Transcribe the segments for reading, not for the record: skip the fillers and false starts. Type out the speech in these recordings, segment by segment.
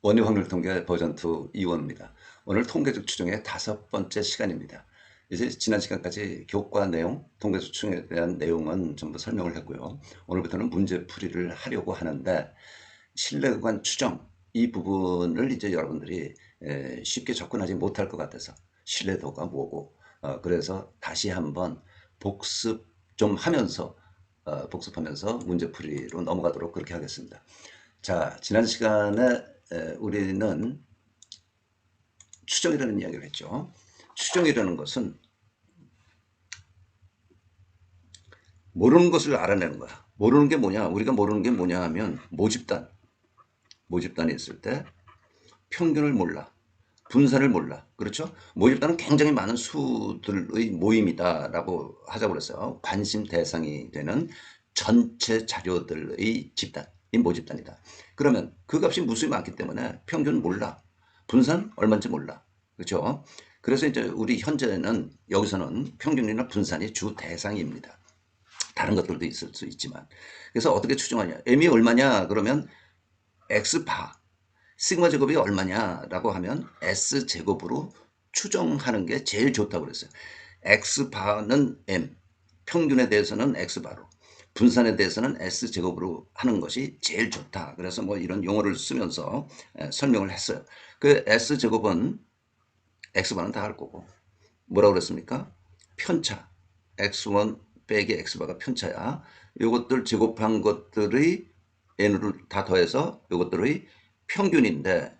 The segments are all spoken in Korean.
원유 확률 통계 버전 2 이원입니다. 오늘 통계적 추정의 5번째 시간입니다. 이제 지난 시간까지 교과 내용, 통계적 추정에 대한 내용은 전부 설명을 했고요. 오늘부터는 문제풀이를 하려고 하는데 신뢰구간 추정 이 부분을 이제 여러분들이 쉽게 접근하지 못할 것 같아서 신뢰도가 뭐고 그래서 다시 한번 복습 좀 하면서 복습하면서 문제풀이로 넘어가도록 그렇게 하겠습니다. 자, 지난 시간에 우리는 추정이라는 이야기를 했죠. 추정이라는 것은 모르는 것을 알아내는 거야. 모르는 게 뭐냐? 우리가 모르는 게 뭐냐 하면 모집단이 있을 때 평균을 몰라. 분산을 몰라. 그렇죠? 모집단은 굉장히 많은 수들의 모임이다라고 하자고 그랬어요. 관심 대상이 되는 전체 자료들의 집단, 이 모집단이다. 그러면 그 값이 무수히 많기 때문에 평균 몰라. 분산 얼마인지 몰라. 그렇죠? 그래서 이제 우리 현재는 여기서는 평균이나 분산이 주 대상입니다. 다른 것들도 있을 수 있지만. 그래서 어떻게 추정하냐? m이 얼마냐? 그러면 x바 시그마 제곱이 얼마냐라고 하면 S 제곱으로 추정하는 게 제일 좋다고 그랬어요. X 바는 M, 평균에 대해서는 X 바로, 분산에 대해서는 S 제곱으로 하는 것이 제일 좋다. 그래서 뭐 이런 용어를 쓰면서 설명을 했어요. 그 S 제곱은 X 바는 다 할 거고 뭐라고 그랬습니까? 편차. X1 빼기 X바가 편차야. 이것들 제곱한 것들의 n을 다 더해서 이것들의 평균인데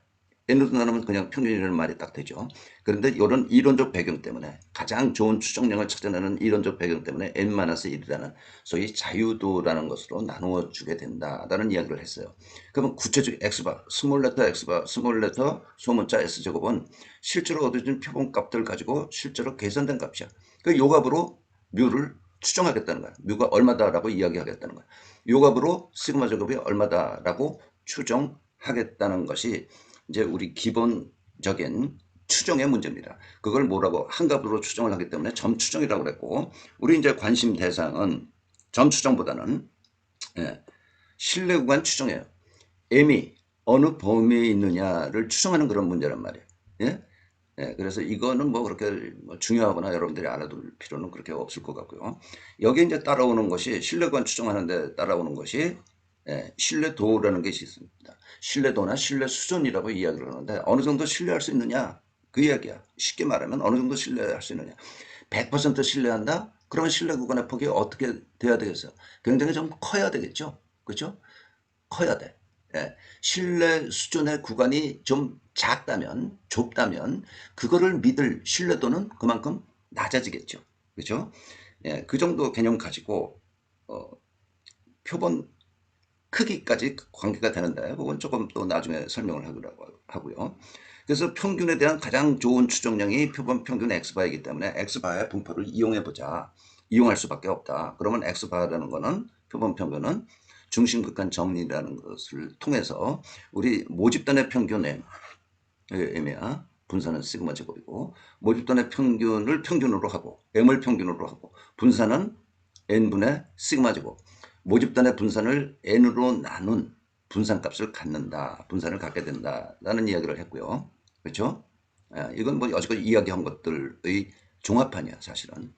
n으로 나누면 그냥 평균이라는 말이 딱 되죠. 그런데 이런 이론적 배경 때문에 가장 좋은 추정량을 찾아내는 이론적 배경 때문에 n-1이라는 소위 자유도라는 것으로 나누어 주게 된다라는 이야기를 했어요. 그러면 구체적 x바, 스몰 레터 x바, 스몰 레터 소문자 s제곱은 실제로 얻어진 표본값들 가지고 실제로 계산된 값이야. 그 요값으로 뮤를 추정하겠다는 거야. 뮤가 얼마다라고 이야기하겠다는 거야. 요값으로 시그마 제곱이 얼마다라고 추정하겠다는 것이 이제 우리 기본적인 추정의 문제입니다. 그걸 뭐라고 한 값으로 추정을 하기 때문에 점 추정이라고 그랬고, 우리 이제 관심 대상은 점 추정보다는 신뢰 구간 추정이에요. m이 어느 범위에 있느냐를 추정하는 그런 문제란 말이에요. 예? 그래서 이거는 뭐 그렇게 뭐 중요하거나 여러분들이 알아둘 필요는 그렇게 없을 것 같고요. 여기 이제 따라오는 것이 신뢰관 추정하는데 따라오는 것이 신뢰도라는 것이 있습니다. 신뢰도나 신뢰 수준이라고 이야기를 하는데 어느 정도 신뢰할 수 있느냐 그 이야기야. 쉽게 말하면 어느 정도 신뢰할 수 있느냐. 100% 신뢰한다? 그러면 신뢰 구간의 폭이 어떻게 돼야 되겠어요? 굉장히 좀 커야 되겠죠. 그렇죠? 커야 돼. 예. 신뢰 수준의 구간이 좀 작다면, 좁다면, 그거를 믿을 신뢰도는 그만큼 낮아지겠죠. 그죠? 예, 그 정도 개념 가지고, 어, 표본 크기까지 관계가 되는데, 그건 조금 또 나중에 설명을 하기로 하고요. 그래서 평균에 대한 가장 좋은 추정량이 표본 평균 X바이기 때문에 X바의 분포를 이용해보자. 이용할 수밖에 없다. 그러면 X바라는 거는 표본 평균은 중심극한 정리라는 것을 통해서 우리 모집단의 평균의 M이야. 분산은 시그마 제곱이고 모집단의 평균을 평균으로 하고 M을 평균으로 하고 분산은 N분의 시그마 제곱 모집단의 분산을 N으로 나눈 분산값을 갖는다. 분산을 갖게 된다라는 이야기를 했고요. 그렇죠? 이건 뭐 여지껏 이야기한 것들의 종합판이야 사실은.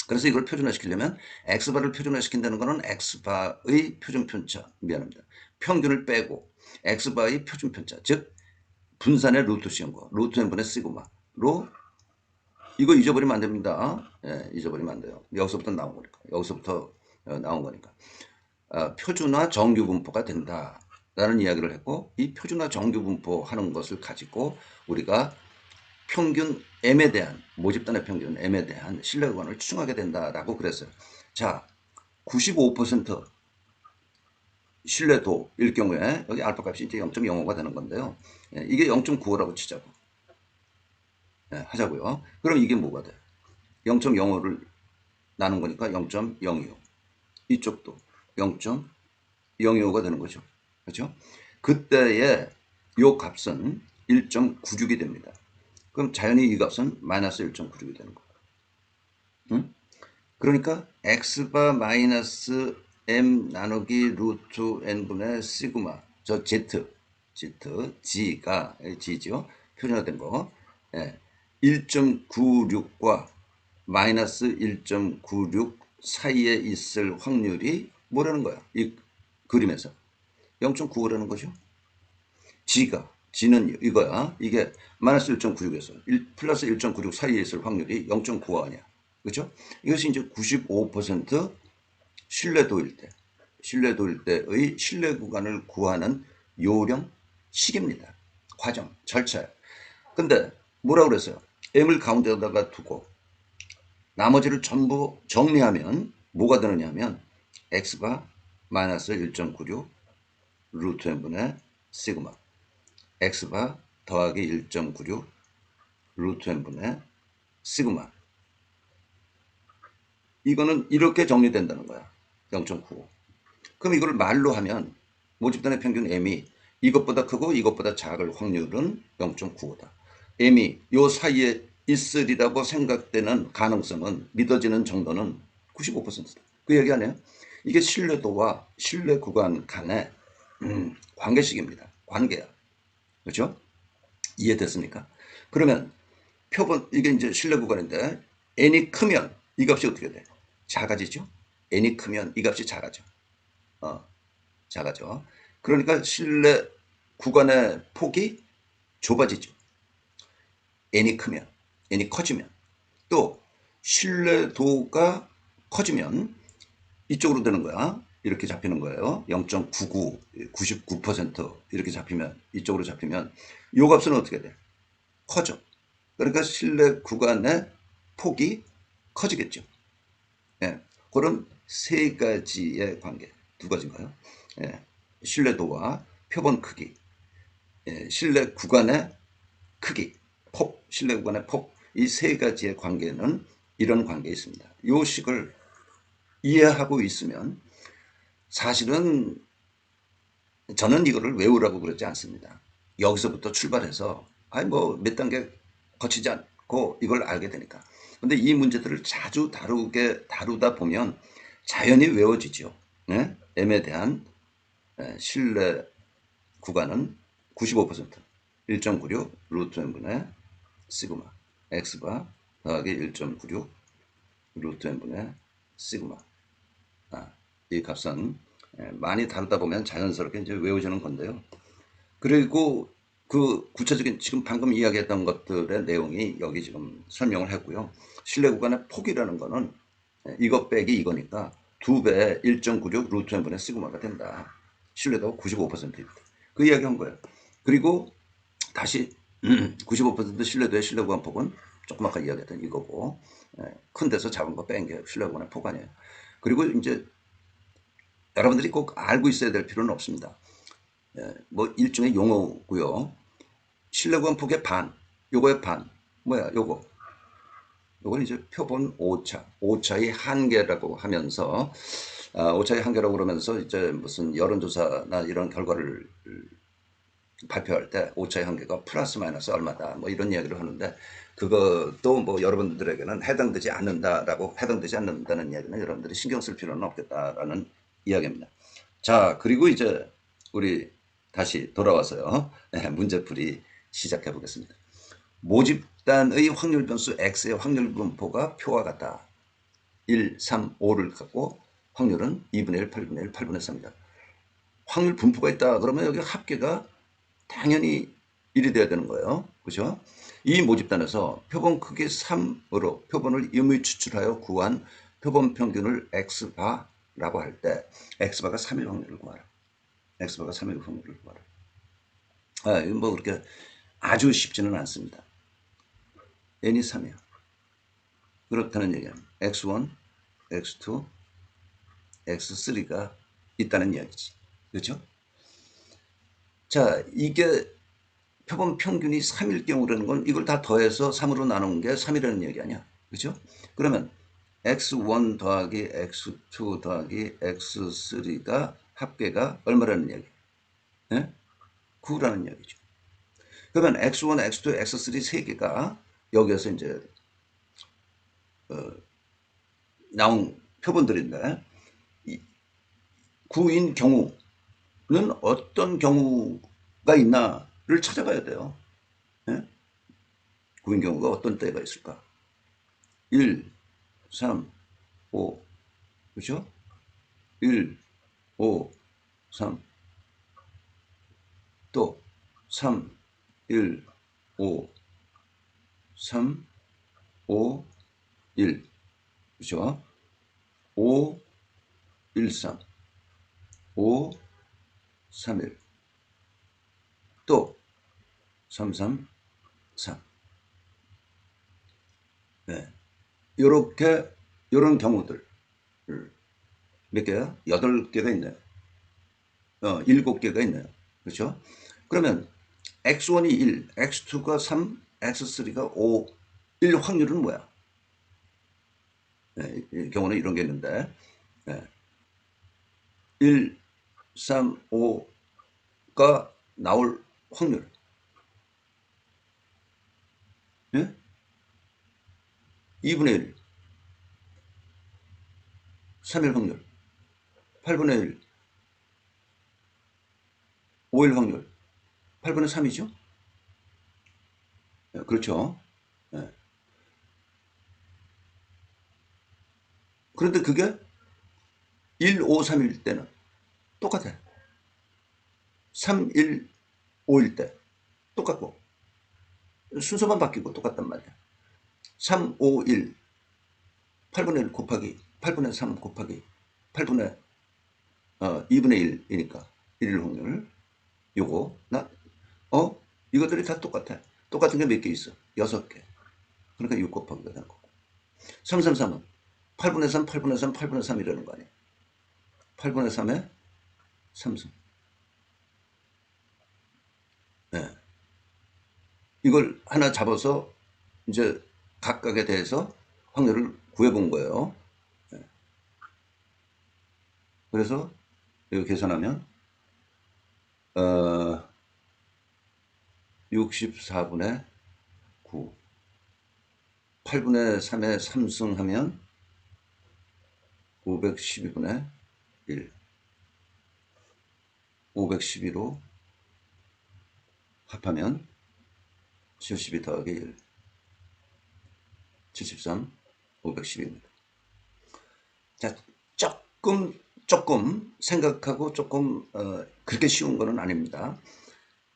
그래서 이걸 표준화시키려면 X바를 표준화시킨다는 것은 X바의 표준편차, 미안합니다. 평균을 빼고 X바의 표준편차, 즉 분산의 루트 씌운 거, 루트 n분의 시그마로 이거 잊어버리면 안 됩니다. 잊어버리면 안 돼요. 여기서부터 나온 거니까. 여기서부터 나온 거니까. 표준화 정규 분포가 된다라는 이야기를 했고 이 표준화 정규 분포 하는 것을 가지고 우리가 평균 M에 대한 모집단의 평균 M에 대한 신뢰구간을 추정하게 된다라고 그랬어요. 자, 95% 신뢰도일 경우에 여기 알파 값이 이제 0.05가 되는 건데요. 이게 0.95라고 치자고 하자고요. 그럼 이게 뭐가 돼? 0.05를 나눈 거니까 0.025. 이쪽도 0.025가 되는 거죠. 그렇죠? 그때의 요 값은 1.96이 됩니다. 그럼 자연히 이 값은 마이너스 1.96이 되는 거예요. 응? 그러니까 x바 마이너스 m 나누기 루트 n분의 시그마 저 z G가 G죠. 표준화된 거. 예. 1.96과 마이너스 1.96 사이에 있을 확률이 뭐라는 거야? 이 그림에서 0.95라는 거죠. G는 이거야. 이게 마이너스 1.96에서 플러스 1.96 사이에 있을 확률이 0.95 아니야. 그렇죠? 이것이 이제 95% 신뢰도일 때의 신뢰 구간을 구하는 요령식입니다. 과정, 절차야. 근데 뭐라고 그랬어요? M을 가운데다가 두고 나머지를 전부 정리하면 뭐가 되느냐 하면 X가 마이너스 1.96 루트 n분의 시그마 X바 더하기 1.96 루트 n분의 시그마. 이거는 이렇게 정리된다는 거야. 0.95. 그럼 이걸 말로 하면 모집단의 평균 M이 이것보다 크고 이것보다 작을 확률은 0.95다. M이 요 사이에 있으리라고 생각되는 가능성은 믿어지는 정도는 95%다. 그 얘기 아니에요? 이게 신뢰도와 신뢰 구간 간의 관계식입니다. 관계야. 그렇죠? 이해됐습니까? 그러면 표본 이게 이제 신뢰 구간인데 n이 크면 이 값이 어떻게 돼? 작아지죠? n이 크면 이 값이 작아져. 작아져. 그러니까 신뢰 구간의 폭이 좁아지죠. n이 크면, n이 커지면. 또 신뢰도가 커지면 이쪽으로 되는 거야. 이렇게 잡히는 거예요. 0.99, 99% 이렇게 잡히면, 이쪽으로 잡히면 이 값은 어떻게 돼? 커져. 그러니까 신뢰 구간의 폭이 커지겠죠. 예, 그런 세 가지의 관계, 두 가지인가요? 예, 신뢰도와 표본 크기, 예, 신뢰 구간의 크기, 폭, 신뢰 구간의 폭, 이 세 가지의 관계는 이런 관계에 있습니다. 이 식을 이해하고 있으면 사실은 저는 이거를 외우라고 그러지 않습니다. 여기서부터 출발해서 아니 뭐 몇 단계 거치지 않고 이걸 알게 되니까. 근데 이 문제들을 자주 다루다 보면 자연히 외워지죠. 네? M에 대한 신뢰 구간은 95% 1.96 루트 n분의 시그마 X바 더하기 1.96 루트 n분의 시그마. 이 값은 많이 다루다 보면 자연스럽게 이제 외워지는 건데요. 그리고 그 구체적인 지금 방금 이야기했던 것들의 내용이 여기 지금 설명을 했고요. 신뢰 구간의 폭이라는 거는 이것 빼기 이거니까 2배 1.96 루트 n분의 시그마가 된다. 신뢰도가 95%입니다. 그 이야기 한 거예요. 그리고 다시 95% 신뢰도의 신뢰 구간 폭은 조금 아까 이야기했던 이거고 큰 데서 작은 거 뺀 게 신뢰 구간의 폭 아니에요. 그리고 이제 여러분들이 꼭 알고 있어야 될 필요는 없습니다. 뭐 일종의 용어고요. 신뢰 구간 폭의 반, 요거의 반, 뭐야 요거. 요건 이제 표본 오차의 한계라고 하면서 오차의 한계라고 그러면서 이제 무슨 여론조사나 이런 결과를 발표할 때 오차의 한계가 플러스 마이너스 얼마다 뭐 이런 이야기를 하는데 그것도 뭐 여러분들에게는 해당되지 않는다는 이야기는 여러분들이 신경 쓸 필요는 없겠다라는 이야기입니다. 자, 그리고 이제 우리 다시 돌아와서요. 문제풀이 시작해 보겠습니다. 모집단의 확률 변수 X의 확률 분포가 표와 같다. 1, 3, 5를 갖고 확률은 2분의 1, 8분의 1, 8분의 3이다. 확률 분포가 있다. 그러면 여기 합계가 당연히 1이 돼야 되는 거예요. 그죠? 이 모집단에서 표본 크기 3으로 표본을 임의 추출하여 구한 표본 평균을 X바라고 할 때 X바가 3일 확률을 구하라. X바가 3일 확률을 구하라. 이건 뭐 그렇게 아주 쉽지는 않습니다. n이 3이야. 그렇다는 얘기는 x1, x2, x3가 있다는 이야기지. 그렇죠? 자, 이게 표본 평균이 3일 경우라는 건 이걸 다 더해서 3으로 나눈 게 3이라는 얘기 아니야. 그렇죠? 그러면 x1 더하기 x2 더하기 x3가 합계가 얼마라는 얘기? 네? 9라는 얘기죠. 그러면 x1, x2, x3 세 개가 여기에서 이제 나온 표본들인데 9인 경우는 어떤 경우 있나를 찾아봐야 돼요. 예? 구인 경우가 어떤 때가 있을까? 1, 3, 5, 그죠? 1, 5, 3, 또 3, 1, 5, 3, 5, 1, 그죠? 5, 1, 3, 5, 3, 1, 또 3, 3, 3. 네. 요렇게, 요런 경우들. 몇 개야? 8개가 있네요. 7개가 있네요. 그렇죠? 그러면 x1이 1, x2가 3, x3가 5, 1 확률은 뭐야? 네, 이 경우는 이런 게 있는데, 네, 1, 3, 5가 나올 확률. 예? 2분의 1, 3일 확률, 8분의 1, 5일 확률, 8분의 3이죠? 그렇죠. 예. 그런데 그게 1, 5, 3일 때는 똑같아. 3, 1, 5일 때 똑같고 순서만 바뀌고 똑같단 말이야. 3, 5, 1, 8분의 1 곱하기 8분의 3 곱하기 8분의 2분의 1이니까 1일 확률. 요거 이것들이 다 똑같아. 똑같은 게 몇 개 있어? 6개. 그러니까 6 곱하기가 되는 거고. 333은 8분의 3, 8분의 3, 8분의 3이라는 거 아니야. 8분의 3에 3승. 네. 이걸 하나 잡아서 이제 각각에 대해서 확률을 구해본 거예요. 네. 그래서 이거 계산하면 64분의 9, 8분의 3에 3승 하면 512분의 1, 512로 합하면 72 더하기 1, 73, 512입니다. 자, 조금 생각하고 조금 그렇게 쉬운 거는 아닙니다.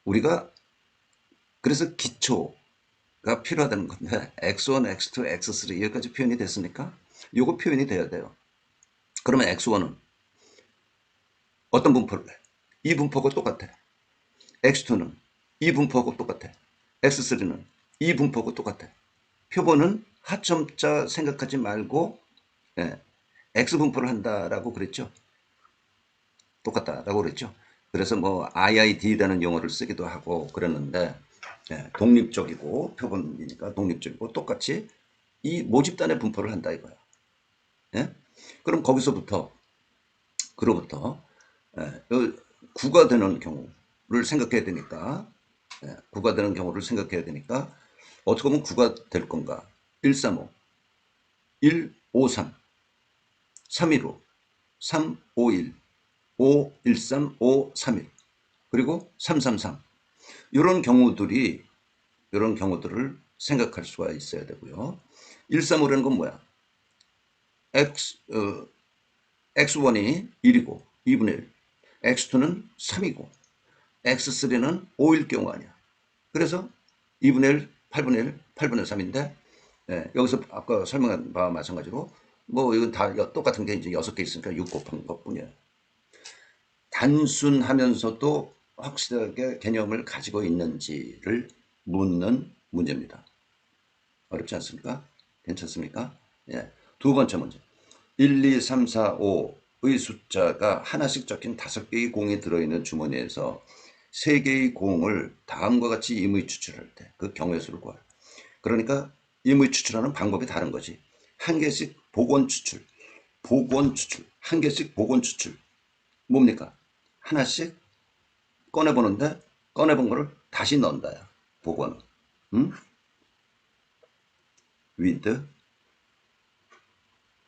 우리가 그래서 기초가 필요하다는 건데 x1, x2, x3 여기까지 표현이 됐으니까 요거 표현이 돼야 돼요. 그러면 x1은 어떤 분포를 해? 이 분포가 똑같아. x2는 이 분포하고 똑같아. x3는 이 분포하고 똑같아. 표본은 하점자 생각하지 말고 예, x 분포를 한다라고 그랬죠. 똑같다라고 그랬죠. 그래서 뭐 IID라는 용어를 쓰기도 하고 그랬는데 예, 독립적이고 표본이니까 독립적이고 똑같이 이 모집단의 분포를 한다 이거야. 예? 그럼 거기서부터 그로부터 예, 구가 되는 경우를 생각해야 되니까 예, 구가 되는 경우를 생각해야 되니까 어떻게 보면 구가 될 건가? 135, 1, 5, 3, 315, 3, 5, 1, 5, 1, 3, 5, 3, 1 그리고 3, 3, 3 이런 경우들을 생각할 수가 있어야 되고요. 135라는 건 뭐야? x1이 1이고 2분의 1, x2는 3이고 x3는 5일 경우 아니야. 그래서 2분의 1, 8분의 1, 8분의 3인데 예, 여기서 아까 설명한 바와 마찬가지로 뭐 이건 다 똑같은 게 이제 6개 있으니까 6 곱한 것뿐이에요. 단순하면서도 확실하게 개념을 가지고 있는지를 묻는 문제입니다. 어렵지 않습니까? 괜찮습니까? 예. 두 번째 문제. 1, 2, 3, 4, 5의 숫자가 하나씩 적힌 5개의 공이 들어있는 주머니에서 3개의 공을 다음과 같이 임의 추출할 때 그 경우의 수를 구하라. 그러니까 임의 추출하는 방법이 다른 거지. 한 개씩 복원 추출, 한 개씩 복원 추출. 뭡니까? 하나씩 꺼내보는데 꺼내본 거를 다시 넣는다야. 복원. 응? with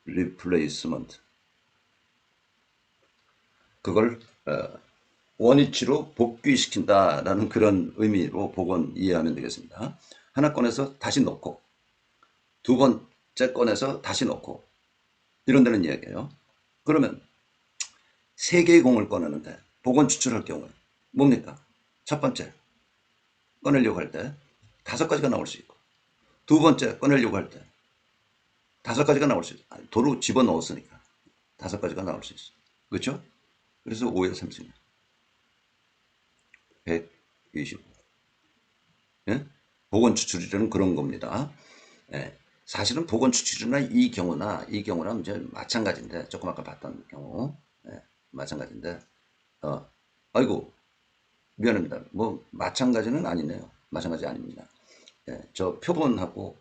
replacement. 그걸 원위치로 복귀시킨다라는 그런 의미로 복원 이해하면 되겠습니다. 하나 꺼내서 다시 넣고 두 번째 꺼내서 다시 넣고 이런 데는 이야기예요. 그러면 세 개의 공을 꺼내는데 복원 추출할 경우에 뭡니까? 첫 번째 꺼내려고 할 때 다섯 가지가 나올 수 있고 두 번째 꺼내려고 할 때 다섯 가지가 나올 수 있어. 도로 집어넣었으니까 다섯 가지가 나올 수 있어. 그렇죠? 그래서 5의 30은 125. 예? 복원 추출이라는 그런 겁니다. 예. 사실은 복원 추출이나 이 경우나 이제 마찬가지인데 조금 아까 봤던 경우 마찬가지인데 아이고 미안합니다. 뭐 마찬가지는 아니네요. 마찬가지 아닙니다. 저 표본하고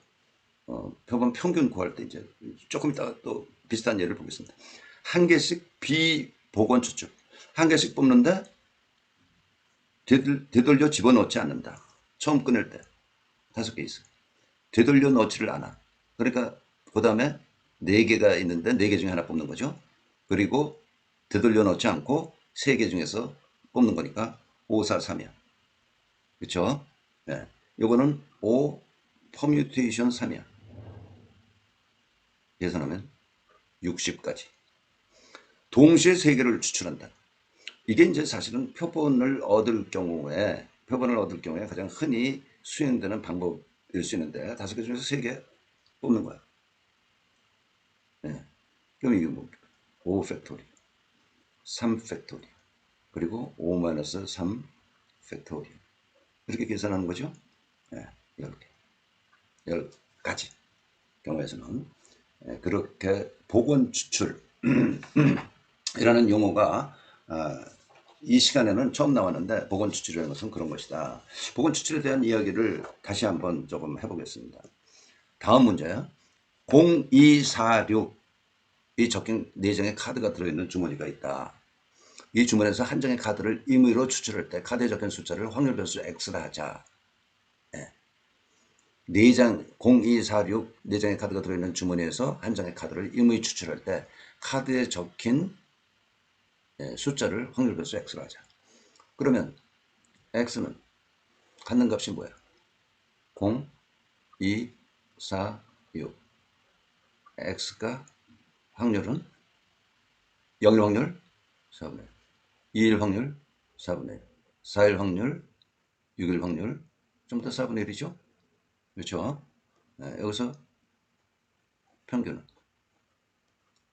표본 평균 구할 때 이제 조금 이따가 또 비슷한 예를 보겠습니다. 한 개씩 비복원 추출. 한 개씩 뽑는데 되돌려 집어넣지 않는다. 처음 끊을 때 다섯 개 있어. 되돌려 넣지를 않아. 그러니까 그 다음에 네 개가 있는데 네 개 중에 하나 뽑는 거죠. 그리고 되돌려 넣지 않고 세 개 중에서 뽑는 거니까 5, 4, 3이야. 그렇죠? 네. 요거는 5 퍼뮤테이션 3이야. 계산하면 60까지. 동시에 세 개를 추출한다. 이게 이제 사실은 표본을 얻을 경우에 가장 흔히 수행되는 방법일 수 있는데 다섯 개 중에서 세 개 뽑는 거야. 네. 그럼 이게 뭐 5 팩토리, 3 팩토리, 그리고 5-3 팩토리. 이렇게 계산하는 거죠. 네. 10개, 10가지 경우에서는 그렇게 복원 추출이라는 용어가 이 시간에는 처음 나왔는데 복원 추출이라는 것은 그런 것이다. 복원 추출에 대한 이야기를 다시 한번 조금 해보겠습니다. 다음 문제야. 0246이 적힌 4장의 카드가 들어있는 주머니가 있다. 이 주머니에서 한 장의 카드를 임의로 추출할 때 카드에 적힌 숫자를 확률 변수 X라 하자. 4장 0246 4장의 카드가 들어있는 주머니에서 한 장의 카드를 임의 추출할 때 카드에 적힌 숫자를 확률 변수 X로 하자. 그러면 X는 갖는 값이 뭐야? 0, 2, 4, 6. X가 확률은 0일 확률 4분의 1, 2일 확률 4분의 1, 4일 확률, 6일 확률 전부 다 4분의 1이죠. 그렇죠? 여기서 평균은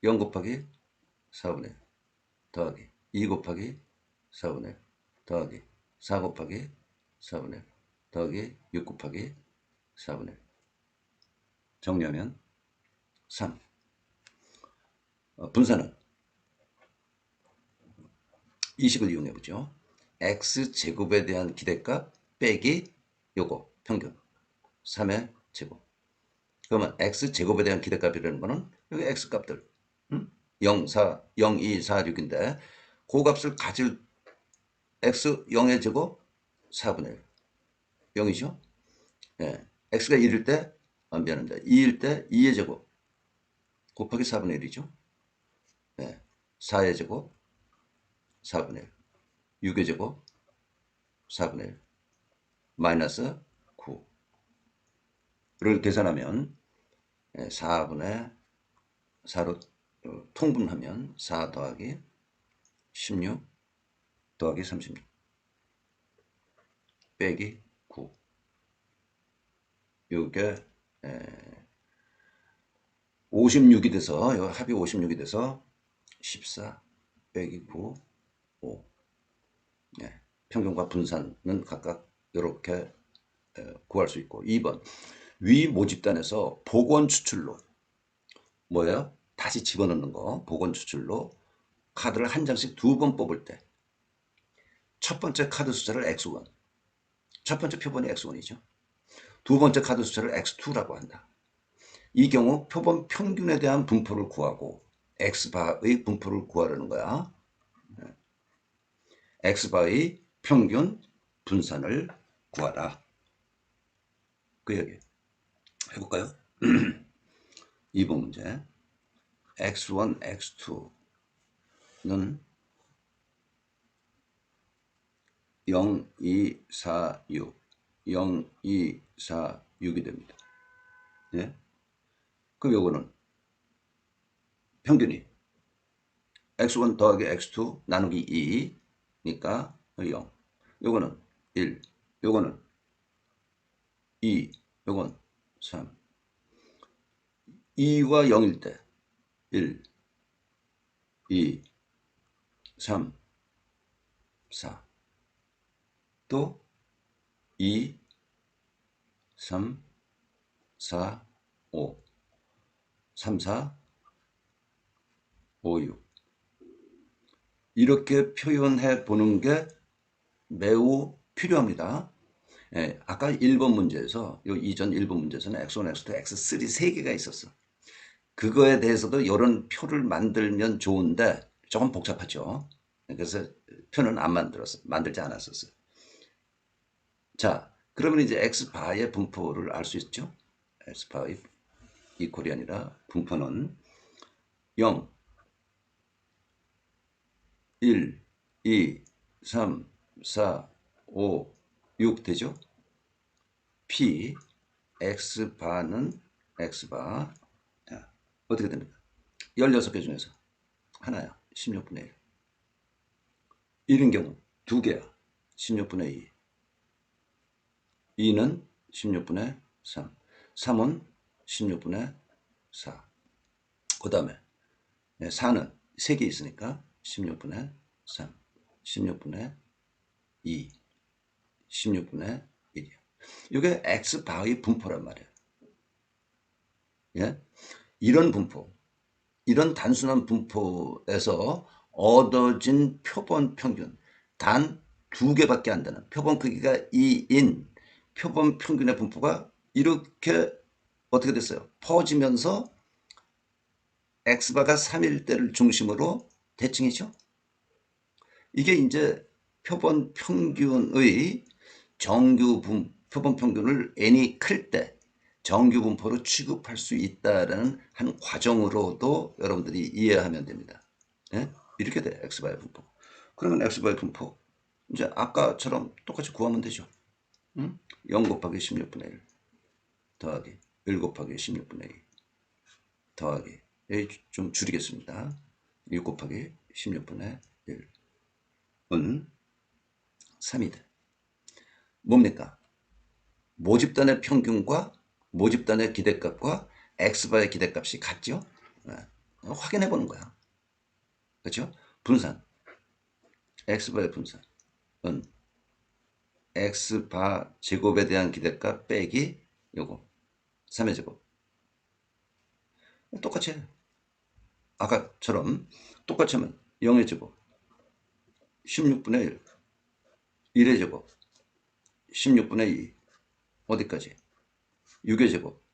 0 곱하기 4분의 1 더하기 2 곱하기 4분의 1 더하기 4 곱하기 4분의 1 더하기 6 곱하기 4분의 1 정리하면 3. 분산은 이 식을 이용해 보죠. x제곱에 대한 기대값 빼기 요거 평균 3의 제곱. 그러면 x제곱에 대한 기대값이라는 거는 여기 x값들 0, 4, 0, 2, 4, 6인데 그 값을 가질 x 0의 제곱 4분의 1 0이죠. x가 1일 때 미안합니다. 2일 때 2의 제곱 곱하기 4분의 1이죠. 4의 제곱 4분의 1 6의 제곱 4분의 1 마이너스 9를 계산하면 4분의 4로 통분하면 4 더하기 16 더하기 36 빼기 9 이게 56이 돼서 합이 56이 돼서 14 빼기 9 5 평균과 분산은 각각 이렇게 구할 수 있고 2번 위 모집단에서 복원 추출로 뭐예요? 다시 집어넣는 거 복원 추출로 카드를 한 장씩 2번 뽑을 때 첫 번째 카드 숫자를 X1 첫 번째 표본이 X1이죠. 두 번째 카드 숫자를 X2라고 한다. 이 경우 표본 평균에 대한 분포를 구하고 X바의 분포를 구하려는 거야. X바의 평균 분산을 구하라. 그 얘기 해볼까요? 2번 문제 X1, X2는 0, 2, 4, 6, 0, 2, 4, 6이 됩니다. 예? 그럼 요거는 평균이 x1 더하기 x2 나누기 2니까 0. 요거는 1, 요거는 2, 요건 3. 2와 0일 때 1, 2, 3, 4. 또 2, 3, 4, 5. 3, 4, 5, 6. 이렇게 표현해 보는 게 매우 필요합니다. 예, 아까 1번 문제에서, 요 이전 1번 문제에서는 x1, x2, x3 3개가 있었어. 그거에 대해서도 이런 표를 만들면 좋은데 조금 복잡하죠. 그래서 표는 안 만들지 않았었어요. 자, 그러면 이제 x바의 분포를 알 수 있죠. x바의 이퀄이 아니라 분포는 0, 1, 2, 3, 4, 5, 6 되죠. p x바는 x바. 자, 어떻게 됩니까? 16개 중에서 하나야. 16분의 1. 1인 경우 2개야. 16분의 2. 2는 16분의 3. 3은 16분의 4. 그 다음에 4는 3개 있으니까 16분의 3. 16분의 2. 16분의 1이야. 이게 x바의 분포란 말이야. 예? 이런 분포, 이런 단순한 분포에서 얻어진 표본 평균, 단 2개밖에 안 되는 표본 크기가 2인 표본 평균의 분포가 이렇게 어떻게 됐어요? 퍼지면서 x바가 3일 때를 중심으로 대칭이죠. 이게 이제 표본 평균의 표본 평균을 n이 클 때 정규 분포로 취급할 수 있다라는 한 과정으로도 여러분들이 이해하면 됩니다. 예? 이렇게 돼, x바의 분포. 그러면 x바의 분포, 이제 아까처럼 똑같이 구하면 되죠. 응? 0 곱하기 16분의 1 더하기 1 곱하기 16분의 2 더하기, 여기 좀 줄이겠습니다. 6 곱하기 16분의 1은 3이 돼. 뭡니까? 모집단의 평균과 모집단의 기대값과 x바의 기대값이 같죠? 네. 확인해 보는 거야. 그렇죠? 분산. x바의 분산은 x바 제곱에 대한 기대값 빼기 요거 3의 제곱. 똑같이 해. 아까처럼 똑같이 하면 0의 제곱 16분의 1 1의 제곱 16분의 2 어디까지? 6의 제곱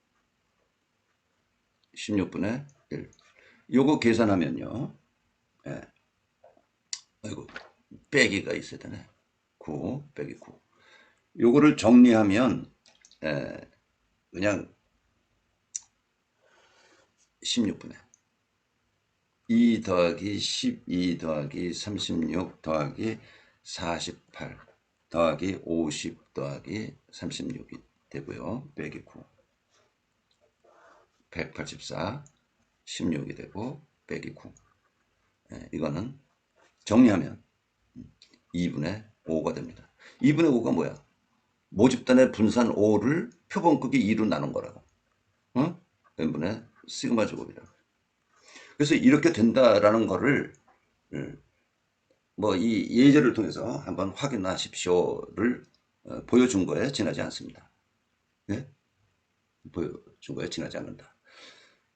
16분의 1. 요거 계산하면요. 예. 아이고, 빼기가 있어야 되네. 9 빼기 9. 요거를 정리하면 그냥 16분의 2 더하기 12 더하기 36 더하기 48 더하기 50 더하기 36이 되고요. 빼기 9. 184 16이 되고 빼기 9. 이거는 정리하면 2분의 5가 됩니다. 2분의 5가 뭐야? 모집단의 분산 5를 표본 크기 2로 나눈 거라고. n분의 시그마 제곱이라. 그래서 이렇게 된다라는 거를 뭐 이 예제를 통해서 한번 확인하십시오를 보여준 거에 지나지 않습니다. 네? 보여준 거에 지나지 않는다.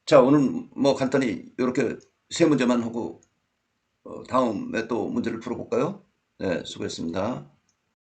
자, 오늘 뭐 간단히 이렇게 세 문제만 하고 다음에 또 문제를 풀어볼까요? 네, 수고했습니다.